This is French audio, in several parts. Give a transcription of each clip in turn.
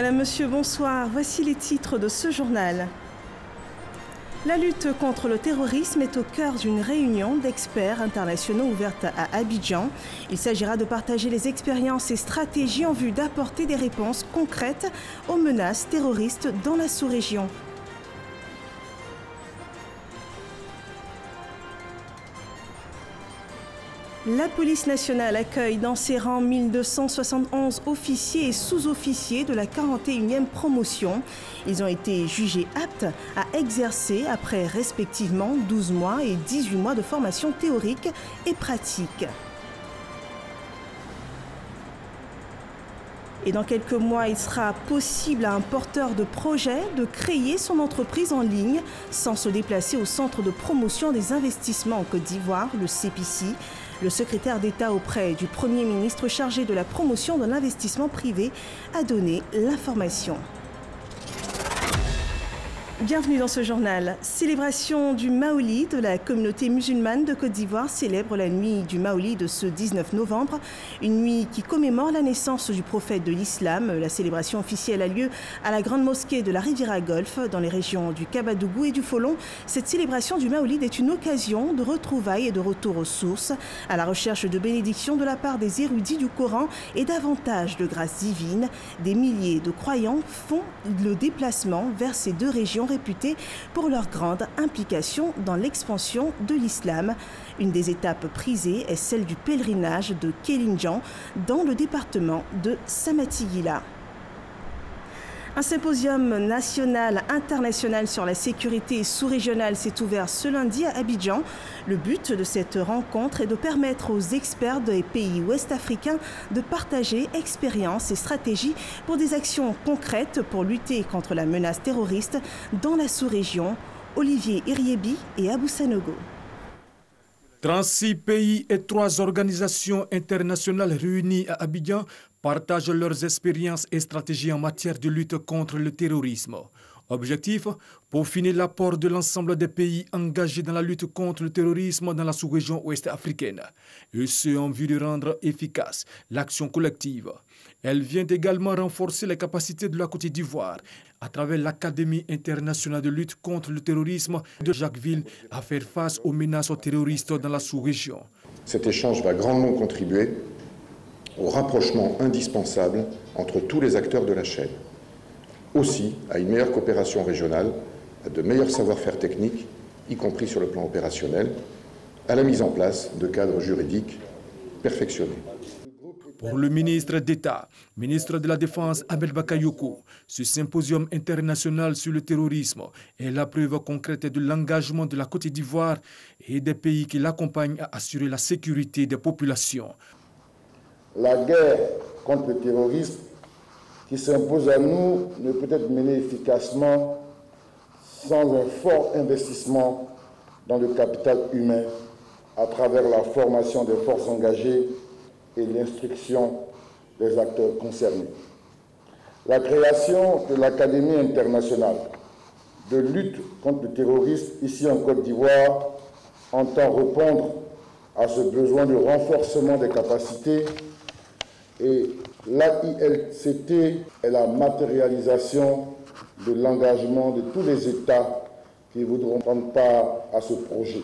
Madame, Monsieur, bonsoir. Voici les titres de ce journal. La lutte contre le terrorisme est au cœur d'une réunion d'experts internationaux ouverte à Abidjan. Il s'agira de partager les expériences et stratégies en vue d'apporter des réponses concrètes aux menaces terroristes dans la sous-région. La police nationale accueille dans ses rangs 1271 officiers et sous-officiers de la 41e promotion. Ils ont été jugés aptes à exercer après respectivement 12 mois et 18 mois de formation théorique et pratique. Et dans quelques mois, il sera possible à un porteur de projet de créer son entreprise en ligne sans se déplacer au Centre de promotion des investissements en Côte d'Ivoire, le CPC. Le secrétaire d'État auprès du Premier ministre chargé de la promotion de l'investissement privé a donné l'information. Bienvenue dans ce journal. Célébration du Maolid. La communauté musulmane de Côte d'Ivoire célèbre la nuit du Maolid de ce 19 novembre. Une nuit qui commémore la naissance du prophète de l'islam. La célébration officielle a lieu à la grande mosquée de la Riviera Golfe, dans les régions du Kabadougou et du Folon. Cette célébration du Maolid est une occasion de retrouvailles et de retour aux sources, à la recherche de bénédictions de la part des érudits du Coran et davantage de grâce divine. Des milliers de croyants font le déplacement vers ces deux régions réputées pour leur grande implication dans l'expansion de l'islam. Une des étapes prisées est celle du pèlerinage de Kélinjan dans le département de Samatigila. Un symposium national international sur la sécurité sous-régionale s'est ouvert ce lundi à Abidjan. Le but de cette rencontre est de permettre aux experts des pays ouest-africains de partager expériences et stratégies pour des actions concrètes pour lutter contre la menace terroriste dans la sous-région. Olivier Iriebi et Abou Sanogo. 36 pays et 3 organisations internationales réunies à Abidjan partagent leurs expériences et stratégies en matière de lutte contre le terrorisme. Objectif, peaufiner l'apport de l'ensemble des pays engagés dans la lutte contre le terrorisme dans la sous-région ouest-africaine, et ce en vue de rendre efficace l'action collective. Elle vient également renforcer les capacités de la Côte d'Ivoire à travers l'Académie internationale de lutte contre le terrorisme de Jacquesville à faire face aux menaces terroristes dans la sous-région. Cet échange va grandement contribuer au rapprochement indispensable entre tous les acteurs de la chaîne. Aussi à une meilleure coopération régionale, à de meilleurs savoir-faire techniques, y compris sur le plan opérationnel, à la mise en place de cadres juridiques perfectionnés. Pour le ministre d'État, ministre de la Défense Abel Bakayoko, ce symposium international sur le terrorisme est la preuve concrète de l'engagement de la Côte d'Ivoire et des pays qui l'accompagnent à assurer la sécurité des populations. La guerre contre le terrorisme qui s'impose à nous ne peut être menée efficacement sans un fort investissement dans le capital humain à travers la formation des forces engagées et l'instruction des acteurs concernés. La création de l'Académie internationale de lutte contre le terrorisme ici en Côte d'Ivoire entend répondre à ce besoin de renforcement des capacités et l'AILCT est la matérialisation de l'engagement de tous les États qui voudront prendre part à ce projet.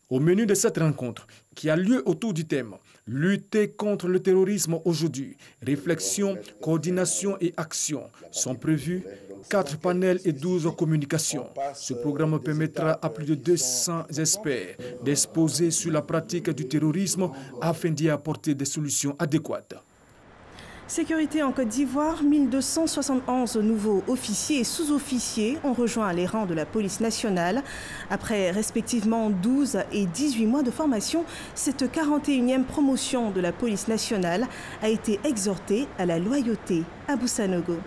Au menu de cette rencontre, qui a lieu autour du thème « Lutter contre le terrorisme aujourd'hui », réflexion, coordination et action sont prévus 4 panels et 12 communications. Ce programme permettra à plus de 200 experts d'exposer sur la pratique du terrorisme afin d'y apporter des solutions adéquates. Sécurité en Côte d'Ivoire, 1271 nouveaux officiers et sous-officiers ont rejoint les rangs de la police nationale. Après respectivement 12 et 18 mois de formation, cette 41e promotion de la police nationale a été exhortée à la loyauté. Abou Sanogo.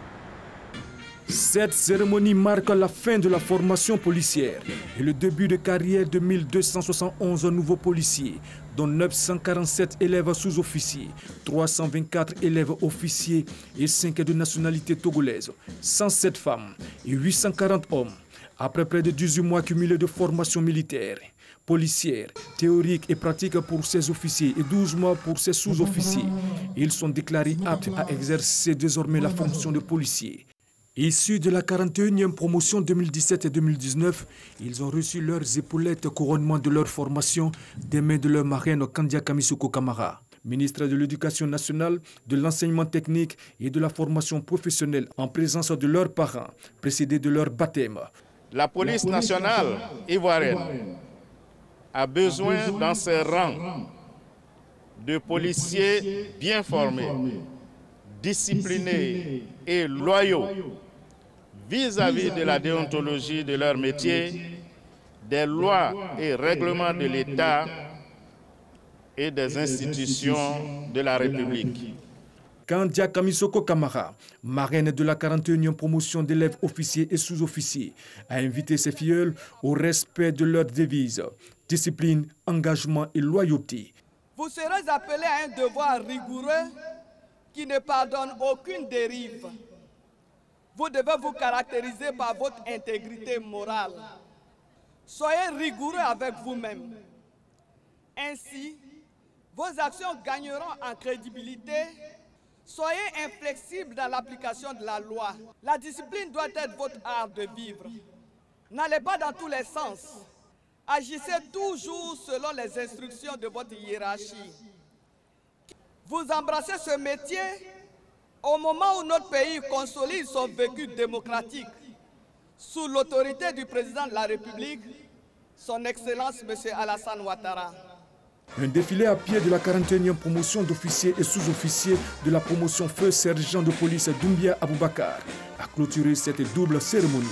Cette cérémonie marque la fin de la formation policière et le début de carrière de 1271 nouveaux policiers, dont 947 élèves sous-officiers, 324 élèves officiers et 5 de nationalité togolaise, 107 femmes et 840 hommes. Après près de 18 mois cumulés de formation militaire, policière, théorique et pratique pour ses officiers et 12 mois pour ses sous-officiers. Ils sont déclarés aptes à exercer désormais la fonction de policier. Issus de la 41e promotion 2017 et 2019, ils ont reçu leurs épaulettes couronnement de leur formation des mains de leur marraine Kandia Kamisoko Kamara, ministre de l'Éducation nationale, de l'enseignement technique et de la formation professionnelle en présence de leurs parents, précédés de leur baptême. La police nationale ivoirienne a besoin dans ses rangs de policiers bien formés, disciplinés et loyaux vis-à-vis de la déontologie de leur métier, des lois et règlements de l'État et des institutions de la République. Kandia Kamisoko Kamara, marraine de la 41e promotion d'élèves officiers et sous-officiers, a invité ses filleuls au respect de leurs devises, discipline, engagement et loyauté. Vous serez appelés à un devoir rigoureux qui ne pardonne aucune dérive. Vous devez vous caractériser par votre intégrité morale. Soyez rigoureux avec vous-même. Ainsi, vos actions gagneront en crédibilité. Soyez inflexibles dans l'application de la loi. La discipline doit être votre art de vivre. N'allez pas dans tous les sens. Agissez toujours selon les instructions de votre hiérarchie. Vous embrassez ce métier au moment où notre pays consolide son vécu démocratique sous l'autorité du président de la République, son Excellence M. Alassane Ouattara. Un défilé à pied de la 41e promotion d'officiers et sous-officiers de la promotion feu sergent de police Doumbia Aboubakar a clôturé cette double cérémonie.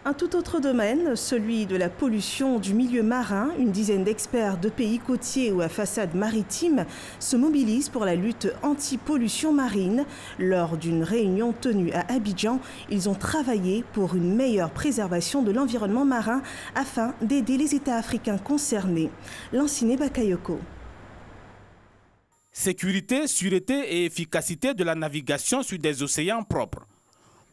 Un tout autre domaine, celui de la pollution du milieu marin. Une dizaine d'experts de pays côtiers ou à façade maritime se mobilisent pour la lutte anti-pollution marine. Lors d'une réunion tenue à Abidjan, ils ont travaillé pour une meilleure préservation de l'environnement marin afin d'aider les États africains concernés. Lanciné Bakayoko. Sécurité, sûreté et efficacité de la navigation sur des océans propres.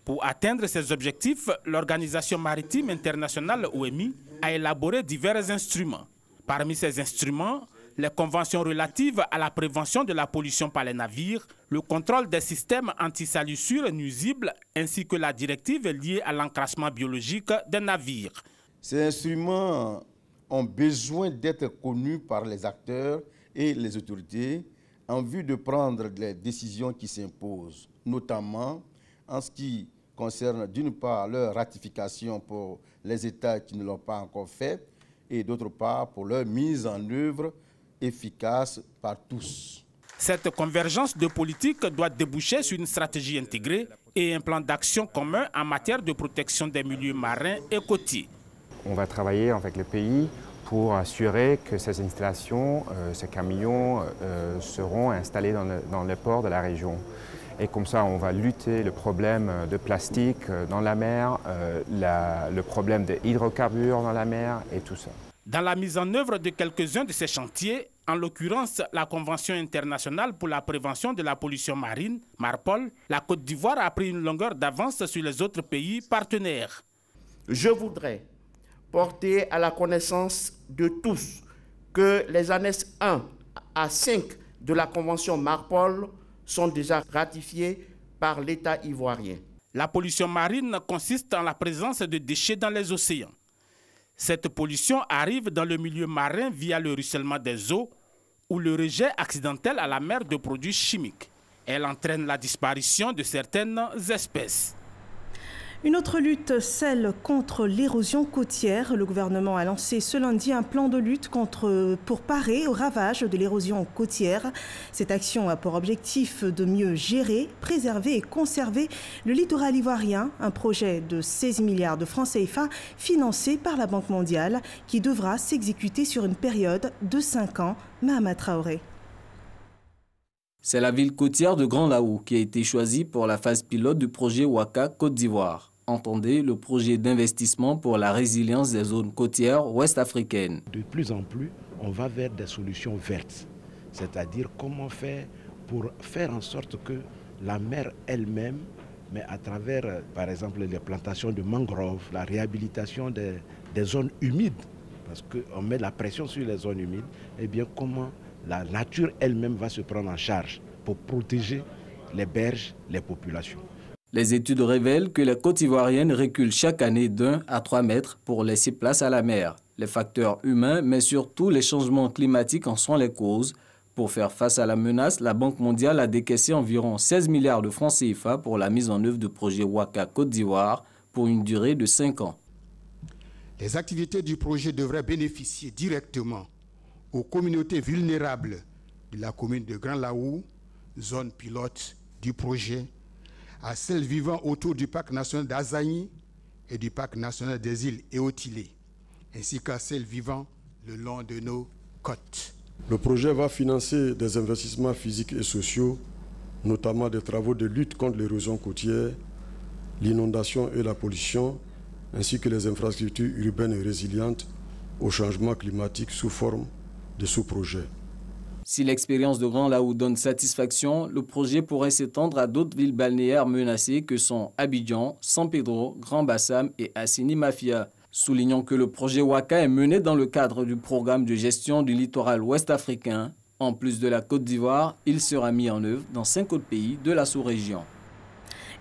Pour atteindre ces objectifs, l'Organisation maritime internationale OMI a élaboré divers instruments. Parmi ces instruments, les conventions relatives à la prévention de la pollution par les navires, le contrôle des systèmes anti-salissures nuisibles ainsi que la directive liée à l'encrassement biologique des navires. Ces instruments ont besoin d'être connus par les acteurs et les autorités en vue de prendre les décisions qui s'imposent, notamment en ce qui concerne d'une part leur ratification pour les États qui ne l'ont pas encore fait et d'autre part pour leur mise en œuvre efficace par tous. Cette convergence de politique doit déboucher sur une stratégie intégrée et un plan d'action commun en matière de protection des milieux marins et côtiers. On va travailler avec le pays pour assurer que ces installations, ces camions seront installés dans les ports de la région. Et comme ça, on va lutter le problème de plastique dans la mer, le problème de hydrocarbures dans la mer et tout ça. Dans la mise en œuvre de quelques-uns de ces chantiers, en l'occurrence la Convention internationale pour la prévention de la pollution marine, MARPOL, la Côte d'Ivoire a pris une longueur d'avance sur les autres pays partenaires. Je voudrais porter à la connaissance de tous que les annexes 1 à 5 de la Convention MARPOL sont déjà ratifiés par l'État ivoirien. La pollution marine consiste en la présence de déchets dans les océans. Cette pollution arrive dans le milieu marin via le ruissellement des eaux ou le rejet accidentel à la mer de produits chimiques. Elle entraîne la disparition de certaines espèces. Une autre lutte, celle contre l'érosion côtière. Le gouvernement a lancé ce lundi un plan de lutte pour parer aux ravages de l'érosion côtière. Cette action a pour objectif de mieux gérer, préserver et conserver le littoral ivoirien. Un projet de 16 milliards de francs CFA financé par la Banque mondiale qui devra s'exécuter sur une période de 5 ans. Mahama Traoré. C'est la ville côtière de Grand Laou qui a été choisie pour la phase pilote du projet Ouaka Côte d'Ivoire. Entendez le projet d'investissement pour la résilience des zones côtières ouest-africaines. De plus en plus, on va vers des solutions vertes, c'est-à-dire comment faire pour faire en sorte que la mer elle-même, mais à travers, par exemple, les plantations de mangroves, la réhabilitation des des zones humides, parce qu'on met la pression sur les zones humides, eh bien comment la nature elle-même va se prendre en charge pour protéger les berges, les populations. Les études révèlent que les côtes ivoiriennes reculent chaque année d'1 à 3 mètres pour laisser place à la mer. Les facteurs humains, mais surtout les changements climatiques en sont les causes. Pour faire face à la menace, la Banque mondiale a décaissé environ 16 milliards de francs CFA pour la mise en œuvre du projet Ouaka Côte d'Ivoire pour une durée de 5 ans. Les activités du projet devraient bénéficier directement aux communautés vulnérables de la commune de Grand Laou, zone pilote du projet, à celles vivant autour du parc national d'Azani et du parc national des îles Eotilé, ainsi qu'à celles vivant le long de nos côtes. Le projet va financer des investissements physiques et sociaux, notamment des travaux de lutte contre l'érosion côtière, l'inondation et la pollution, ainsi que les infrastructures urbaines et résilientes au changement climatique sous forme de sous-projets. Si l'expérience de Grand Laou donne satisfaction, le projet pourrait s'étendre à d'autres villes balnéaires menacées que sont Abidjan, San Pedro, Grand Bassam et Assini Mafia. Soulignons que le projet Ouaka est mené dans le cadre du programme de gestion du littoral ouest africain. En plus de la Côte d'Ivoire, il sera mis en œuvre dans 5 autres pays de la sous-région.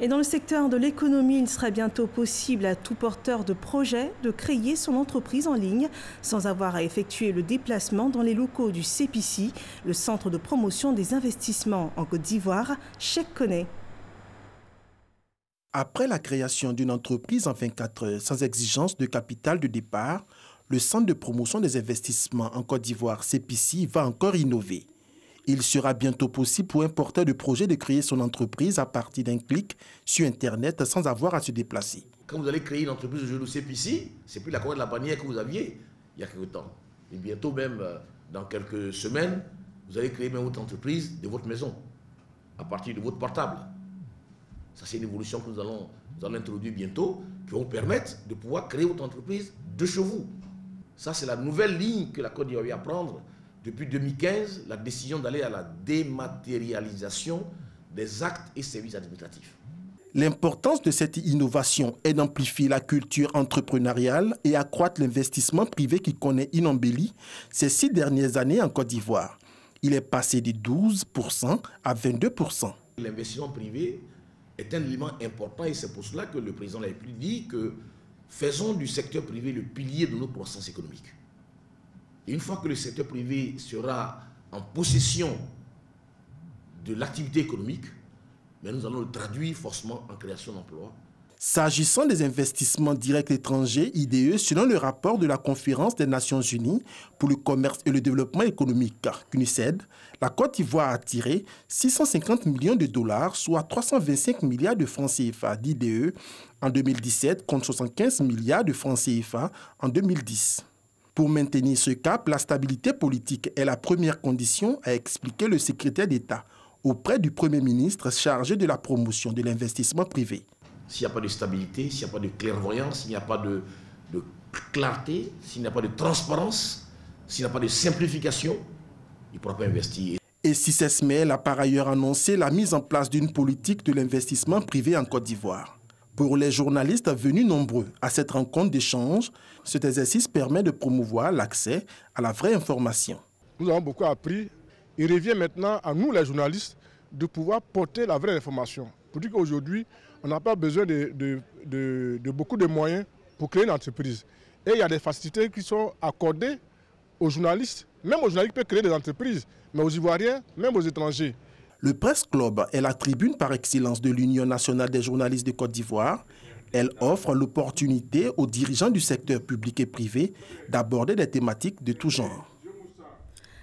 Et dans le secteur de l'économie, il sera bientôt possible à tout porteur de projet de créer son entreprise en ligne sans avoir à effectuer le déplacement dans les locaux du CEPICI, le Centre de promotion des investissements en Côte d'Ivoire, Cheikh Koné. Après la création d'une entreprise en 24 heures sans exigence de capital de départ, le Centre de promotion des investissements en Côte d'Ivoire, CEPICI, va encore innover. Il sera bientôt possible pour un porteur de projet de créer son entreprise à partir d'un clic sur Internet sans avoir à se déplacer. Quand vous allez créer une entreprise aujourd'hui au CEPICI, c'est plus la couleur de la bannière que vous aviez il y a quelque temps. Et bientôt même, dans quelques semaines, vous allez créer même votre entreprise de votre maison, à partir de votre portable. Ça, c'est une évolution que nous allons introduire bientôt, qui va vous permettre de pouvoir créer votre entreprise de chez vous. Ça, c'est la nouvelle ligne que la Côte d'Ivoire va prendre. Depuis 2015, la décision d'aller à la dématérialisation des actes et services administratifs. L'importance de cette innovation est d'amplifier la culture entrepreneuriale et accroître l'investissement privé qui connaît une embellie ces 6 dernières années en Côte d'Ivoire. Il est passé de 12% à 22%. L'investissement privé est un élément important et c'est pour cela que le président de la République dit que faisons du secteur privé le pilier de notre croissance économique. Et une fois que le secteur privé sera en possession de l'activité économique, mais nous allons le traduire forcément en création d'emplois. S'agissant des investissements directs étrangers, IDE, selon le rapport de la Conférence des Nations Unies pour le commerce et le développement économique, CNUSED, la Côte d'Ivoire a attiré 650 millions de dollars, soit 325 milliards de francs CFA d'IDE en 2017 contre 75 milliards de francs CFA en 2010. Pour maintenir ce cap, la stabilité politique est la première condition, a expliqué le secrétaire d'État auprès du Premier ministre chargé de la promotion de l'investissement privé. S'il n'y a pas de stabilité, s'il n'y a pas de clairvoyance, s'il n'y a pas de clarté, s'il n'y a pas de transparence, s'il n'y a pas de simplification, il ne pourra pas investir. Et si CESMEL a par ailleurs annoncé la mise en place d'une politique de l'investissement privé en Côte d'Ivoire. Pour les journalistes venus nombreux à cette rencontre d'échange, cet exercice permet de promouvoir l'accès à la vraie information. Nous avons beaucoup appris. Il revient maintenant à nous, les journalistes, de pouvoir porter la vraie information. Pour dire qu'aujourd'hui, on n'a pas besoin de beaucoup de moyens pour créer une entreprise. Et il y a des facilités qui sont accordées aux journalistes, même aux journalistes qui peuvent créer des entreprises, mais aux Ivoiriens, même aux étrangers. Le Press Club est la tribune par excellence de l'Union nationale des journalistes de Côte d'Ivoire. Elle offre l'opportunité aux dirigeants du secteur public et privé d'aborder des thématiques de tout genre.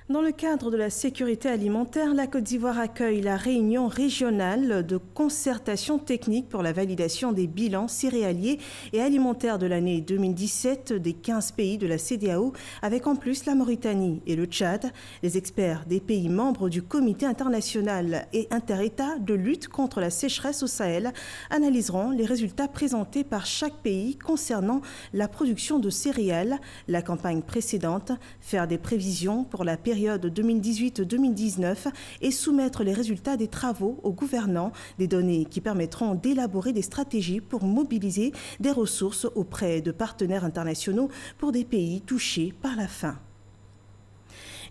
Dans le cadre de la sécurité alimentaire, la Côte d'Ivoire accueille la réunion régionale de concertation technique pour la validation des bilans céréaliers et alimentaires de l'année 2017 des 15 pays de la CEDEAO, avec en plus la Mauritanie et le Tchad. Les experts des pays membres du Comité international et inter-État de lutte contre la sécheresse au Sahel analyseront les résultats présentés par chaque pays concernant la production de céréales, la campagne précédente, faire des prévisions pour la période période 2018-2019 et soumettre les résultats des travaux aux gouvernants, des données qui permettront d'élaborer des stratégies pour mobiliser des ressources auprès de partenaires internationaux pour des pays touchés par la faim.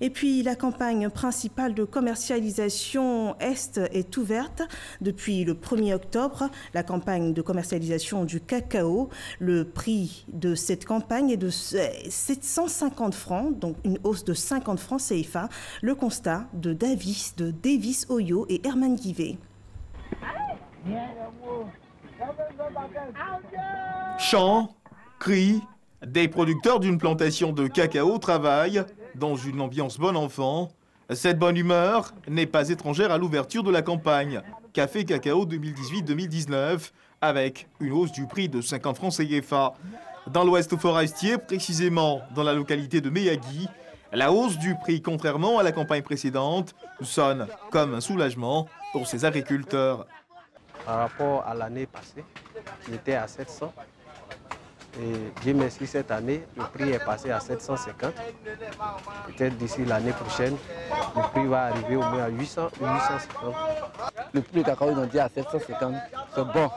Et puis, la campagne principale de commercialisation Est est ouverte depuis le 1er octobre. La campagne de commercialisation du cacao, le prix de cette campagne est de 750 francs, donc une hausse de 50 francs CFA. Le constat de Davis Oyo et Herman Guivet. Chants, cris, des producteurs d'une plantation de cacao travaillent dans une ambiance bon enfant. Cette bonne humeur n'est pas étrangère à l'ouverture de la campagne Café Cacao 2018-2019 avec une hausse du prix de 50 francs CFA. Dans l'ouest forestier, précisément dans la localité de Meyagui, la hausse du prix, contrairement à la campagne précédente, sonne comme un soulagement pour ces agriculteurs. Par rapport à l'année passée, il était à 700. Et Dieu merci, cette année, le prix est passé à 750. Peut-être d'ici l'année prochaine, le prix va arriver au moins à 800 ou 850. Le prix du cacao, ils ont dit à 750, c'est bon.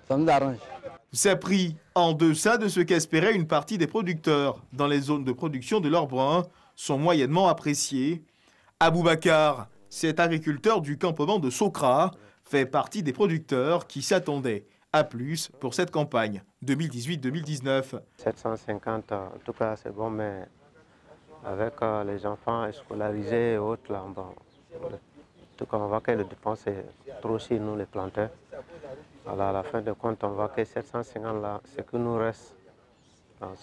Ça nous arrange. Ces prix, en deçà de ce qu'espérait une partie des producteurs dans les zones de production de leurs brins, sont moyennement appréciés. Aboubacar, cet agriculteur du campement de Sokra, fait partie des producteurs qui s'attendaient à plus pour cette campagne 2018-2019. 750, en tout cas c'est bon, mais avec les enfants scolarisés et autres, là, bon, en tout cas on voit que les dépenses est trop chez nous les planteurs. Alors à la fin de compte, on voit que 750 là, ce qui nous reste,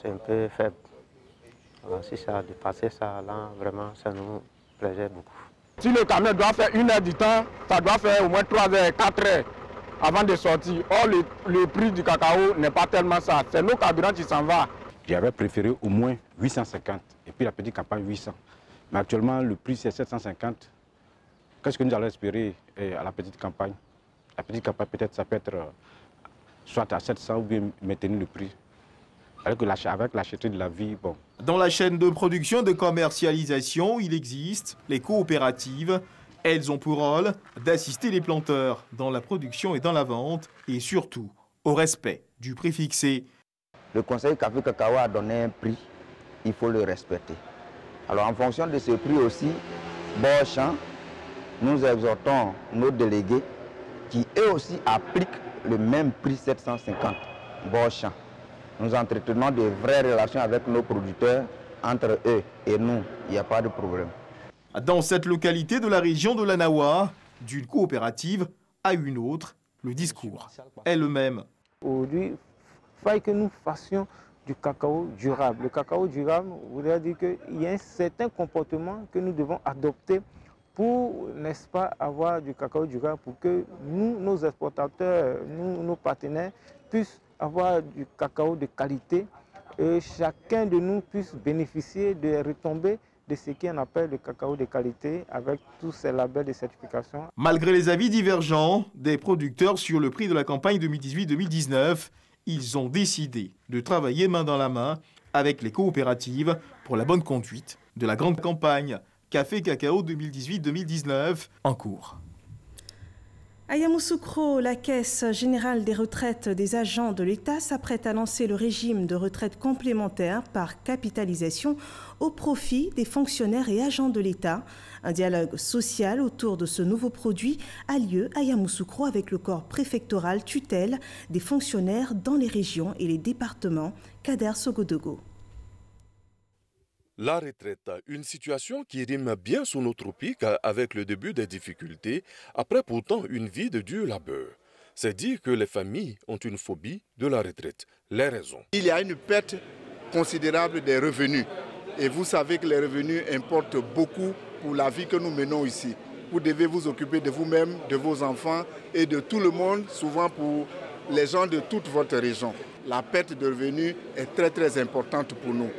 c'est un peu faible. Alors, si ça a dépassé ça, là, vraiment, ça nous plaisait beaucoup. Si le camion doit faire 1 heure du temps, ça doit faire au moins 3 heures, 4 heures avant de sortir. Or, le prix du cacao n'est pas tellement ça. C'est nos carburants qui s'en vont. J'avais préféré au moins 850 et puis la petite campagne 800. Mais actuellement, le prix c'est 750. Qu'est-ce que nous allons espérer à la petite campagne? La petite campagne, peut-être, ça peut être soit à 700 ou bien maintenir le prix. Avec la cherté de la vie, bon. Dans la chaîne de production et de commercialisation, il existe les coopératives. Elles ont pour rôle d'assister les planteurs dans la production et dans la vente et surtout au respect du prix fixé. Le Conseil Café Cacao a donné un prix, il faut le respecter. Alors en fonction de ce prix aussi, Borchamp, nous exhortons nos délégués qui eux aussi appliquent le même prix 750 Borchamp. Nous entretenons de vraies relations avec nos producteurs, entre eux et nous, il n'y a pas de problème. Dans cette localité de la région de l'Anawa, d'une coopérative à une autre, le discours est le même. Aujourd'hui, il faut que nous fassions du cacao durable. Le cacao durable voudrait dire qu'il y a un certain comportement que nous devons adopter pour, n'est-ce pas, avoir du cacao durable, pour que nous, nos exportateurs, nos partenaires, puissent avoir du cacao de qualité et chacun de nous puisse bénéficier des retombées de ce qu'on appelle le cacao de qualité avec tous ces labels de certification. Malgré les avis divergents des producteurs sur le prix de la campagne 2018-2019, ils ont décidé de travailler main dans la main avec les coopératives pour la bonne conduite de la grande campagne Café Cacao 2018-2019 en cours. À Yamoussoukro, la Caisse générale des retraites des agents de l'État s'apprête à lancer le régime de retraite complémentaire par capitalisation au profit des fonctionnaires et agents de l'État. Un dialogue social autour de ce nouveau produit a lieu à Yamoussoukro avec le corps préfectoral tutelle des fonctionnaires dans les régions et les départements. Kader Sogodogo. La retraite, une situation qui rime bien sous nos tropiques avec le début des difficultés, après pourtant une vie de dur labeur. C'est dire que les familles ont une phobie de la retraite. Les raisons. Il y a une perte considérable des revenus. Et vous savez que les revenus importent beaucoup pour la vie que nous menons ici. Vous devez vous occuper de vous-même, de vos enfants et de tout le monde, souvent pour les gens de toute votre région. La perte de revenus est très très importante pour nous.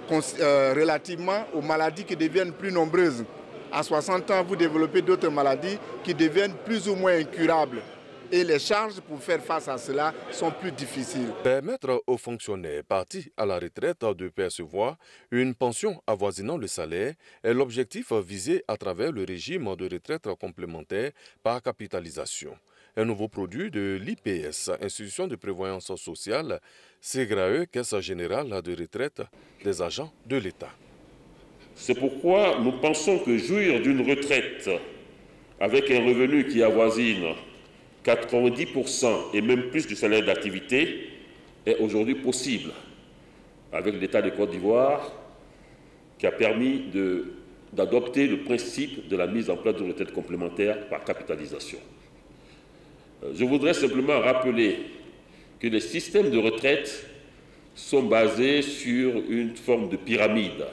Relativement aux maladies qui deviennent plus nombreuses. À 60 ans, vous développez d'autres maladies qui deviennent plus ou moins incurables. Et les charges pour faire face à cela sont plus difficiles. Permettre aux fonctionnaires partis à la retraite de percevoir une pension avoisinant le salaire est l'objectif visé à travers le régime de retraite complémentaire par capitalisation. Un nouveau produit de l'IPS, Institution de prévoyance sociale, SEGRAE, Caisse générale de retraite des agents de l'État. C'est pourquoi nous pensons que jouir d'une retraite avec un revenu qui avoisine 90% et même plus du salaire d'activité est aujourd'hui possible avec l'État de Côte d'Ivoire qui a permis d'adopter le principe de la mise en place d'une retraite complémentaire par capitalisation. Je voudrais simplement rappeler que les systèmes de retraite sont basés sur une forme de pyramide.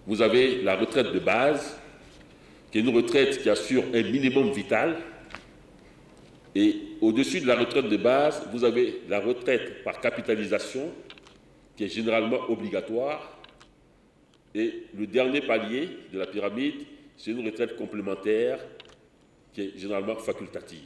Vous avez la retraite de base, qui est une retraite qui assure un minimum vital. Et au-dessus de la retraite de base, vous avez la retraite par capitalisation, qui est généralement obligatoire. Et le dernier palier de la pyramide, c'est une retraite complémentaire, qui est généralement facultative.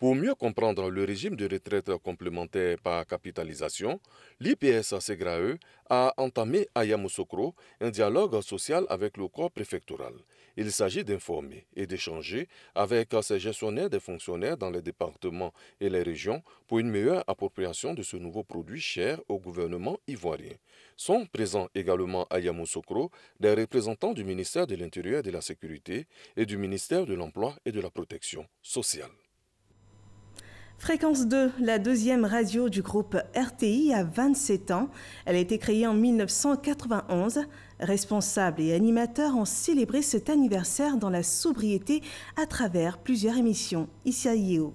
Pour mieux comprendre le régime de retraite complémentaire par capitalisation, l'IPS SEGRAE a entamé à Yamoussoukro un dialogue social avec le corps préfectoral. Il s'agit d'informer et d'échanger avec ces gestionnaires des fonctionnaires dans les départements et les régions pour une meilleure appropriation de ce nouveau produit cher au gouvernement ivoirien. Sont présents également à Yamoussoukro des représentants du ministère de l'Intérieur et de la Sécurité et du ministère de l'Emploi et de la Protection sociale. Fréquence 2, la deuxième radio du groupe RTI, a 27 ans. Elle a été créée en 1991. Responsables et animateurs ont célébré cet anniversaire dans la sobriété à travers plusieurs émissions. Issa Yeo.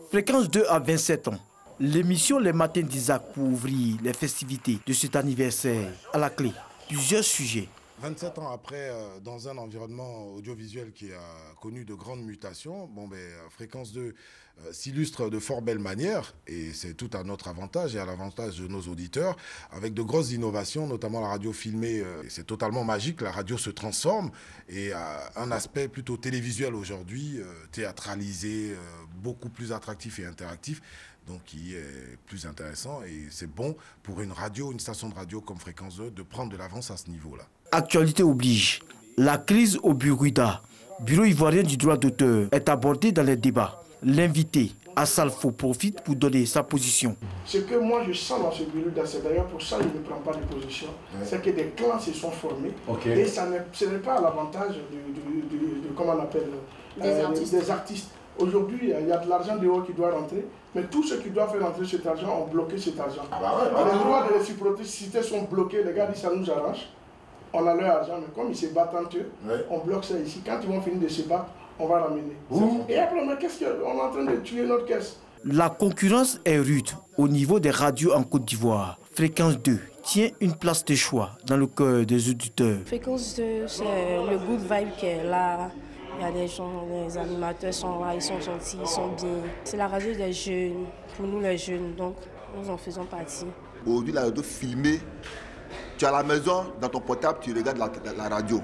Fréquence 2 a 27 ans. L'émission Les Matins d'Isaac pour ouvrir les festivités de cet anniversaire. À la clé, plusieurs sujets. 27 ans après, dans un environnement audiovisuel qui a connu de grandes mutations, Fréquence 2 s'illustre de fort belle manière, et c'est tout à notre avantage et à l'avantage de nos auditeurs, avec de grosses innovations, notamment la radio filmée. C'est totalement magique, la radio se transforme et a un aspect plutôt télévisuel aujourd'hui, théâtralisé, beaucoup plus attractif et interactif, donc qui est plus intéressant, et c'est bon pour une station de radio comme Fréquence 2 de prendre de l'avance à ce niveau-là. Actualité oblige. La crise au Buruida, Bureau ivoirien du droit d'auteur, est abordée dans les débats. L'invité, Assalfo, profite pour donner sa position. Ce que moi je sens dans ce Buruida, c'est d'ailleurs pour ça qu'il ne prend pas de position, c'est que des clans se sont formés. Et ce n'est pas à l'avantage de comment on appelle, des artistes. Aujourd'hui, il y a de l'argent dehors qui doit rentrer, mais tous ceux qui doivent faire rentrer cet argent ont bloqué cet argent. Les droits de réciprocité sont bloqués, les gars disent ça nous arrange. On a leur argent, mais comme ils se battent entre eux, on bloque ça ici. Quand ils vont finir de se battre, on va ramener. Et après, mais qu'est-ce qu'on est en train de tuer notre caisse? La concurrence est rude au niveau des radios en Côte d'Ivoire. Fréquence 2 tient une place de choix dans le cœur des auditeurs. Fréquence 2, c'est le good vibe qui est là. Il y a des gens, les animateurs sont là, ils sont gentils, ils sont bien. C'est la radio des jeunes, pour nous les jeunes, donc nous en faisons partie. Aujourd'hui, la radio filmée, tu es à la maison, dans ton portable, tu regardes la radio.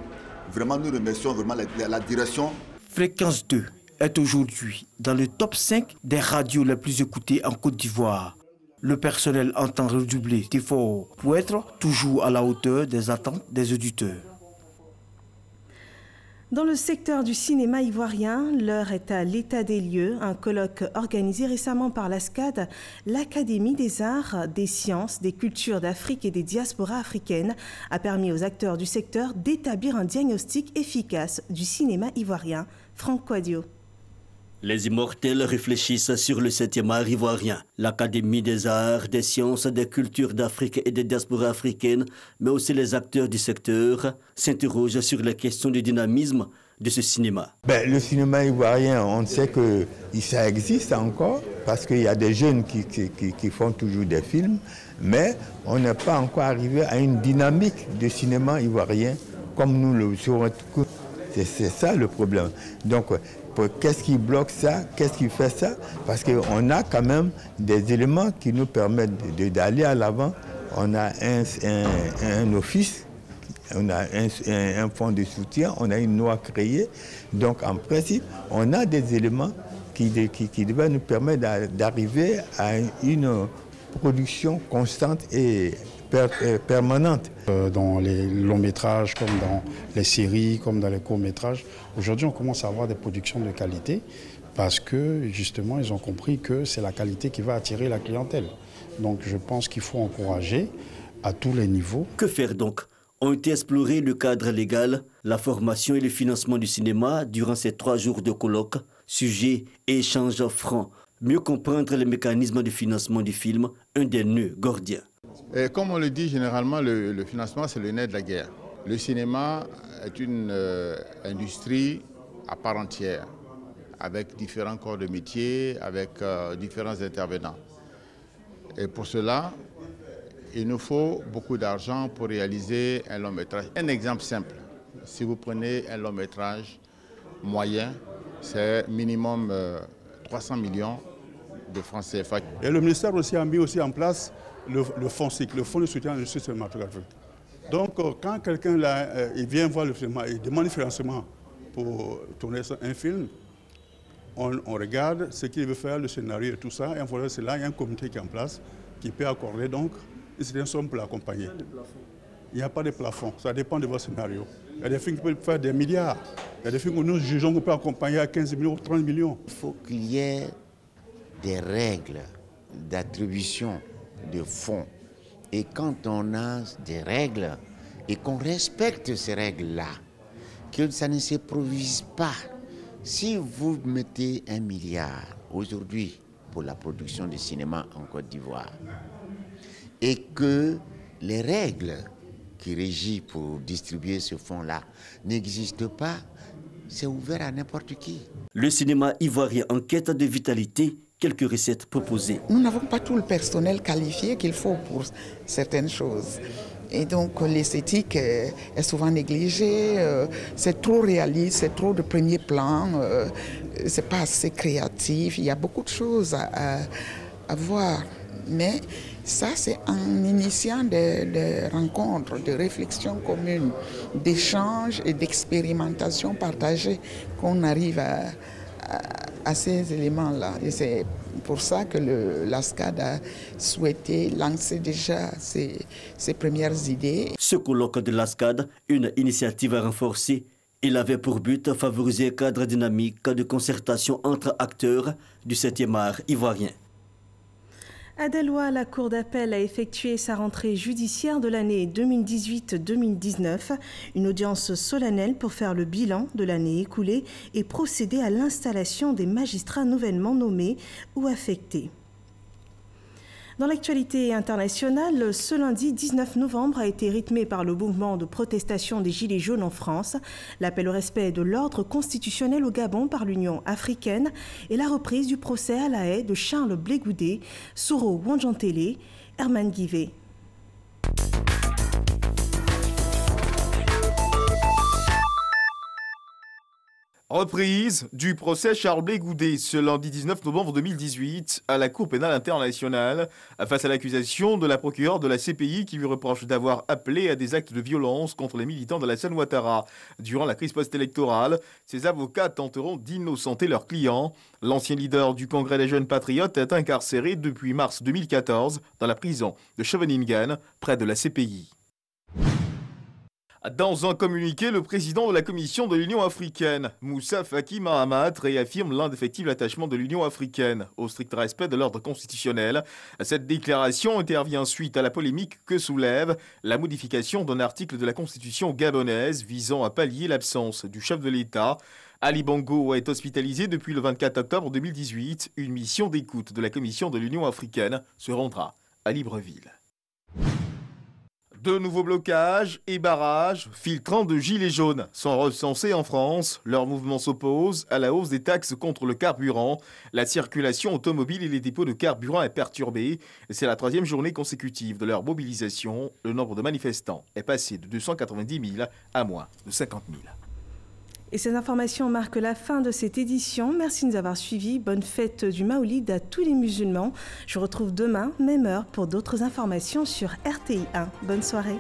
Vraiment, nous remercions vraiment la direction. Fréquence 2 est aujourd'hui dans le top 5 des radios les plus écoutées en Côte d'Ivoire. Le personnel entend redoubler d'efforts pour être toujours à la hauteur des attentes des auditeurs. Dans le secteur du cinéma ivoirien, l'heure est à l'état des lieux. Un colloque organisé récemment par l'ASCAD, l'Académie des arts, des sciences, des cultures d'Afrique et des diasporas africaines, a permis aux acteurs du secteur d'établir un diagnostic efficace du cinéma ivoirien. Franck Quadio. Les immortels réfléchissent sur le 7e art ivoirien. L'Académie des arts, des sciences, des cultures d'Afrique et des diasporas africaines, mais aussi les acteurs du secteur, s'interrogent sur les questions du dynamisme de ce cinéma. Le cinéma ivoirien, on sait que ça existe encore, parce qu'il y a des jeunes qui font toujours des films, mais on n'est pas encore arrivé à une dynamique de cinéma ivoirien comme nous le savons. C'est ça le problème. Donc, qu'est-ce qui bloque ça? Qu'est-ce qui fait ça? Parce qu'on a quand même des éléments qui nous permettent d'aller à l'avant. On a un office on a un fonds de soutien, on a une loi créée. Donc en principe, on a des éléments qui devraient nous permettre d'arriver à une production constante et permanente. Dans les longs métrages, comme dans les séries, comme dans les courts métrages, aujourd'hui on commence à avoir des productions de qualité parce que justement ils ont compris que c'est la qualité qui va attirer la clientèle. Donc je pense qu'il faut encourager à tous les niveaux. Que faire donc? Ont été explorés le cadre légal, la formation et le financement du cinéma durant ces 3 jours de colloques, sujets et échanges francs. Mieux comprendre les mécanismes de financement du film, un des nœuds gordiens. Et comme on le dit généralement, le financement c'est le nerf de la guerre. Le cinéma est une industrie à part entière, avec différents corps de métier, avec différents intervenants. Et pour cela, il nous faut beaucoup d'argent pour réaliser un long métrage. Un exemple simple, si vous prenez un long métrage moyen, c'est minimum 300 millions de francs CFA. Et le ministère aussi a mis aussi en place le FONSIC, le Fonds de soutien à l'industrie cinématographique. Donc quand quelqu'un il vient voir le cinéma et demande financement pour tourner un film, on regarde ce qu'il veut faire, le scénario et tout ça, et en voilà, c'est là, il y a un comité qui est en place qui peut accorder donc une somme pour l'accompagner. Il n'y a pas de plafond, ça dépend de votre scénario. Il y a des films qui peuvent faire des milliards, il y a des films où nous jugeons qu'on peut accompagner à 15 millions ou 30 millions. Il faut qu'il y ait des règles d'attribution de fonds. Et quand on a des règles et qu'on respecte ces règles-là, que ça ne s'improvise pas. Si vous mettez 1 milliard aujourd'hui pour la production de cinéma en Côte d'Ivoire et que les règles qui régissent pour distribuer ce fonds-là n'existent pas, c'est ouvert à n'importe qui. Le cinéma ivoirien en quête de vitalité, quelques recettes proposées. Nous n'avons pas tout le personnel qualifié qu'il faut pour certaines choses. Et donc l'esthétique est souvent négligée, c'est trop réaliste, c'est trop de premier plan, c'est pas assez créatif, il y a beaucoup de choses à voir. Mais ça, c'est en initiant des rencontres, de réflexions communes, d'échanges et d'expérimentations partagées qu'on arrive à ces éléments-là. Et c'est pour ça que l'ASCAD a souhaité lancer déjà ses premières idées. Ce colloque de l'ASCAD, une initiative à renforcer, il avait pour but de favoriser un cadre dynamique de concertation entre acteurs du 7e art ivoirien. À Deloitte, la Cour d'appel a effectué sa rentrée judiciaire de l'année 2018-2019, une audience solennelle pour faire le bilan de l'année écoulée et procéder à l'installation des magistrats nouvellement nommés ou affectés. Dans l'actualité internationale, ce lundi 19 novembre a été rythmé par le mouvement de protestation des Gilets jaunes en France, l'appel au respect de l'ordre constitutionnel au Gabon par l'Union africaine et la reprise du procès à La Haye de Charles Blé Goudé, Soro Wanjantele, Herman Guivet. Reprise du procès Charles Blé Goudé ce lundi 19 novembre 2018 à la Cour pénale internationale face à l'accusation de la procureure de la CPI qui lui reproche d'avoir appelé à des actes de violence contre les militants de Alassane Ouattara. Durant la crise post-électorale, ses avocats tenteront d'innocenter leurs clients. L'ancien leader du Congrès des jeunes patriotes est incarcéré depuis mars 2014 dans la prison de Scheveningen, près de la CPI. Dans un communiqué, le président de la Commission de l'Union africaine, Moussa Faki Mahamat, réaffirme l'indéfectible attachement de l'Union africaine au strict respect de l'ordre constitutionnel. Cette déclaration intervient suite à la polémique que soulève la modification d'un article de la Constitution gabonaise visant à pallier l'absence du chef de l'État. Ali Bongo est hospitalisé depuis le 24 octobre 2018. Une mission d'écoute de la Commission de l'Union africaine se rendra à Libreville. De nouveaux blocages et barrages filtrants de gilets jaunes sont recensés en France. Leur mouvement s'oppose à la hausse des taxes contre le carburant. La circulation automobile et les dépôts de carburant est perturbée. C'est la 3e journée consécutive de leur mobilisation. Le nombre de manifestants est passé de 290 000 à moins de 50 000. Et ces informations marquent la fin de cette édition. Merci de nous avoir suivis. Bonne fête du Maoulid à tous les musulmans. Je vous retrouve demain, même heure, pour d'autres informations sur RTI 1. Bonne soirée.